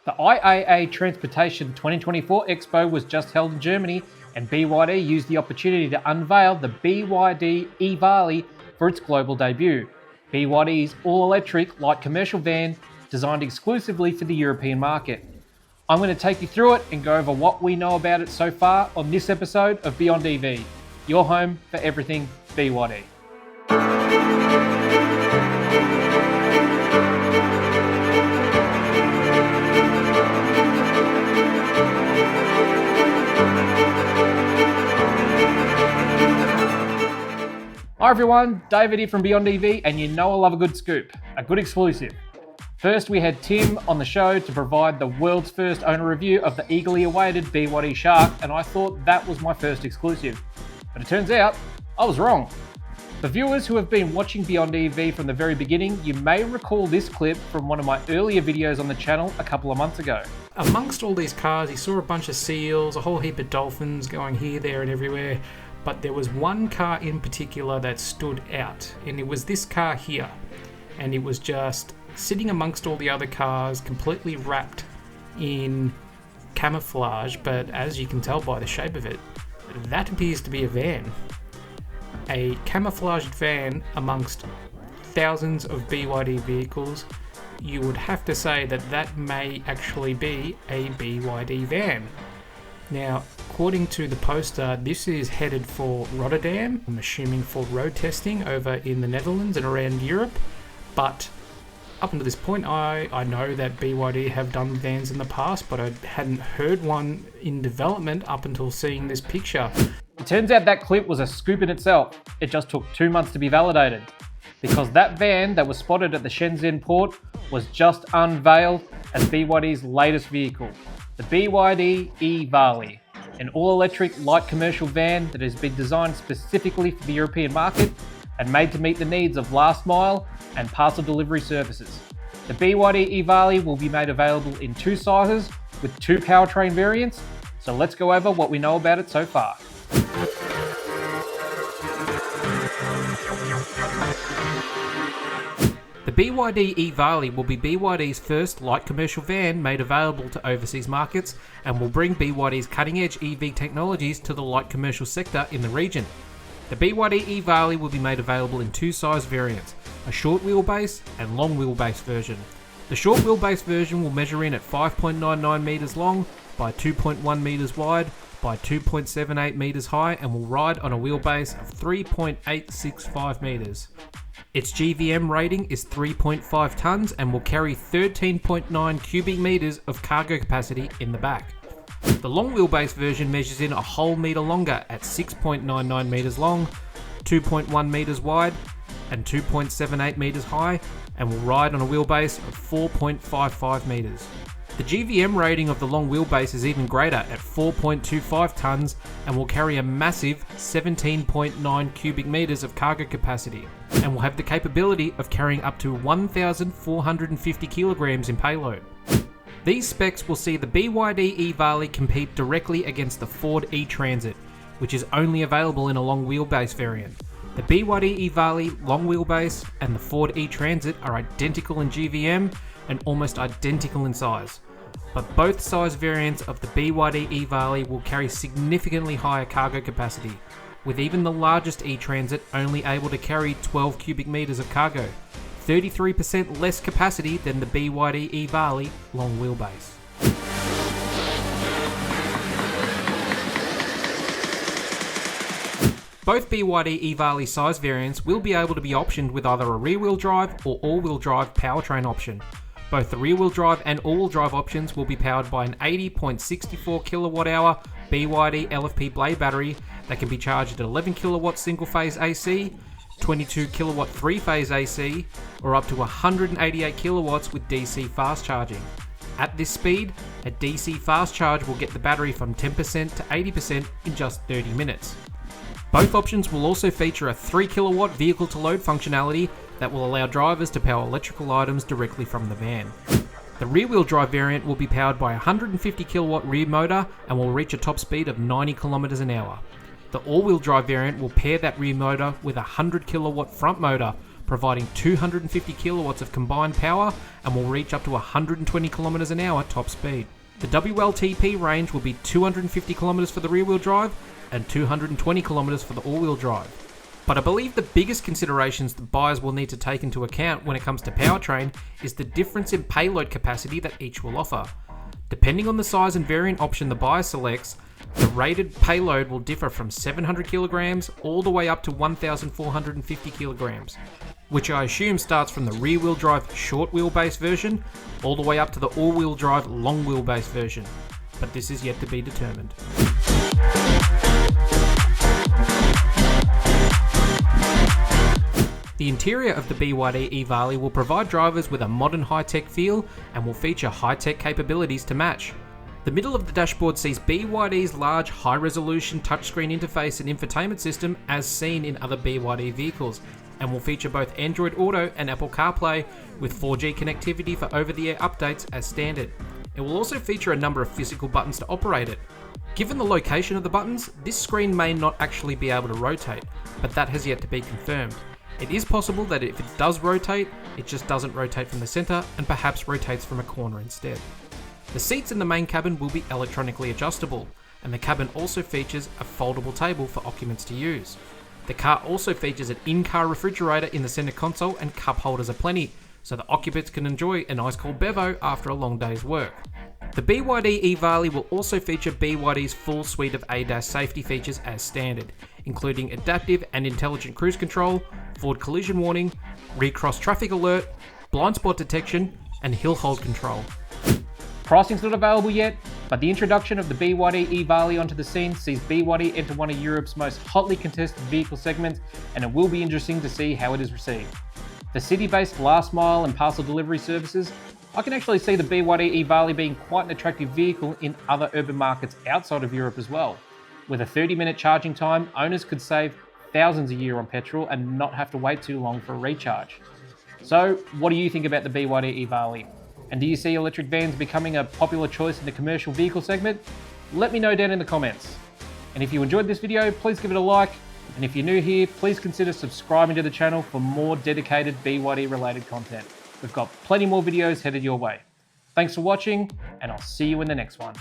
The IAA Transportation 2024 Expo was just held in Germany, and BYD used the opportunity to unveil the BYD E-Vali for its global debut. BYD's all-electric light commercial van designed exclusively for the European market. I'm going to take you through it and go over what we know about it so far on this episode of Beyond EV, your home for everything BYD. Hi everyone, David here from Beyond EV, and you know I love a good scoop, a good exclusive. First, we had Tim on the show to provide the world's first owner review of the eagerly awaited BYD Shark, and I thought that was my first exclusive. But it turns out, I was wrong. For viewers who have been watching Beyond EV from the very beginning, you may recall this clip from one of my earlier videos on the channel a couple of months ago. Amongst all these cars, he saw a bunch of seals, a whole heap of dolphins going here, there and everywhere. But there was one car in particular that stood out, and it was this car here. And it was just sitting amongst all the other cars, completely wrapped in camouflage, but as you can tell by the shape of it, that appears to be a van. A camouflaged van amongst thousands of BYD vehicles. You would have to say that that may actually be a BYD van. Now, according to the poster, this is headed for Rotterdam, I'm assuming for road testing over in the Netherlands and around Europe. But up until this point, I know that BYD have done vans in the past, but I hadn't heard one in development up until seeing this picture. It turns out that clip was a scoop in itself. It just took 2 months to be validated, because that van that was spotted at the Shenzhen port was just unveiled as BYD's latest vehicle, the BYD E-Vali, an all-electric light commercial van that has been designed specifically for the European market and made to meet the needs of last mile and parcel delivery services. The BYD E-Vali will be made available in 2 sizes with 2 powertrain variants, so let's go over what we know about it so far. The BYD E-Vali will be BYD's first light commercial van made available to overseas markets and will bring BYD's cutting-edge EV technologies to the light commercial sector in the region. The BYD E-Vali will be made available in 2 size variants, a short wheelbase and long wheelbase version. The short wheelbase version will measure in at 5.99 metres long by 2.1 metres wide by 2.78 metres high and will ride on a wheelbase of 3.865 metres. Its GVM rating is 3.5 tonnes and will carry 13.9 cubic metres of cargo capacity in the back. The long wheelbase version measures in a whole metre longer at 6.99 metres long, 2.1 metres wide and 2.78 metres high and will ride on a wheelbase of 4.55 metres. The GVM rating of the long wheelbase is even greater at 4.25 tonnes and will carry a massive 17.9 cubic metres of cargo capacity and will have the capability of carrying up to 1,450 kilograms in payload. These specs will see the BYD E-Vali compete directly against the Ford E-Transit, which is only available in a long wheelbase variant. The BYD E-Vali long wheelbase and the Ford E-Transit are identical in GVM and almost identical in size. But both size variants of the BYD E-Vali will carry significantly higher cargo capacity, with even the largest E-Transit only able to carry 12 cubic metres of cargo, 33% less capacity than the BYD E-Vali long wheelbase. Both BYD E-Vali size variants will be able to be optioned with either a rear-wheel drive or all-wheel drive powertrain option. Both the rear-wheel drive and all-wheel drive options will be powered by an 80.64 kWh BYD LFP blade battery that can be charged at 11 kW single-phase AC, 22 kW three-phase AC, or up to 188 kW with DC fast charging. At this speed, a DC fast charge will get the battery from 10% to 80% in just 30 minutes. Both options will also feature a 3 kW vehicle-to-load functionality that will allow drivers to power electrical items directly from the van. The rear-wheel drive variant will be powered by a 150 kW rear motor and will reach a top speed of 90 km an hour. The all-wheel drive variant will pair that rear motor with a 100 kW front motor, providing 250 kilowatts of combined power and will reach up to 120 kilometers an hour top speed. The WLTP range will be 250 kilometers for the rear-wheel drive and 220 kilometers for the all-wheel drive. But I believe the biggest considerations that buyers will need to take into account when it comes to powertrain is the difference in payload capacity that each will offer. Depending on the size and variant option the buyer selects, the rated payload will differ from 700 kilograms all the way up to 1,450 kilograms, which I assume starts from the rear-wheel drive short wheelbase version all the way up to the all-wheel drive long wheelbase version, but this is yet to be determined. The interior of the BYD E-Vali will provide drivers with a modern high-tech feel and will feature high-tech capabilities to match. The middle of the dashboard sees BYD's large high-resolution touchscreen interface and infotainment system as seen in other BYD vehicles, and will feature both Android Auto and Apple CarPlay with 4G connectivity for over-the-air updates as standard. It will also feature a number of physical buttons to operate it. Given the location of the buttons, this screen may not actually be able to rotate, but that has yet to be confirmed. It is possible that if it does rotate, it just doesn't rotate from the center and perhaps rotates from a corner instead. The seats in the main cabin will be electronically adjustable, and the cabin also features a foldable table for occupants to use. The car also features an in-car refrigerator in the center console and cup holders aplenty, so the occupants can enjoy an ice cold bevo after a long day's work. The BYD E-Vali will also feature BYD's full suite of ADAS safety features as standard, including adaptive and intelligent cruise control, forward collision warning, recross traffic alert, blind spot detection, and hill hold control. Pricing's not available yet, but the introduction of the BYD E-Vali onto the scene sees BYD enter one of Europe's most hotly contested vehicle segments, and it will be interesting to see how it is received. For city-based last mile and parcel delivery services, I can actually see the BYD E-Vali being quite an attractive vehicle in other urban markets outside of Europe as well. With a 30-minute charging time, owners could save thousands a year on petrol and not have to wait too long for a recharge. So, what do you think about the BYD E-Vali? And do you see electric vans becoming a popular choice in the commercial vehicle segment? Let me know down in the comments. And if you enjoyed this video, please give it a like. And if you're new here, please consider subscribing to the channel for more dedicated BYD related content. We've got plenty more videos headed your way. Thanks for watching, and I'll see you in the next one.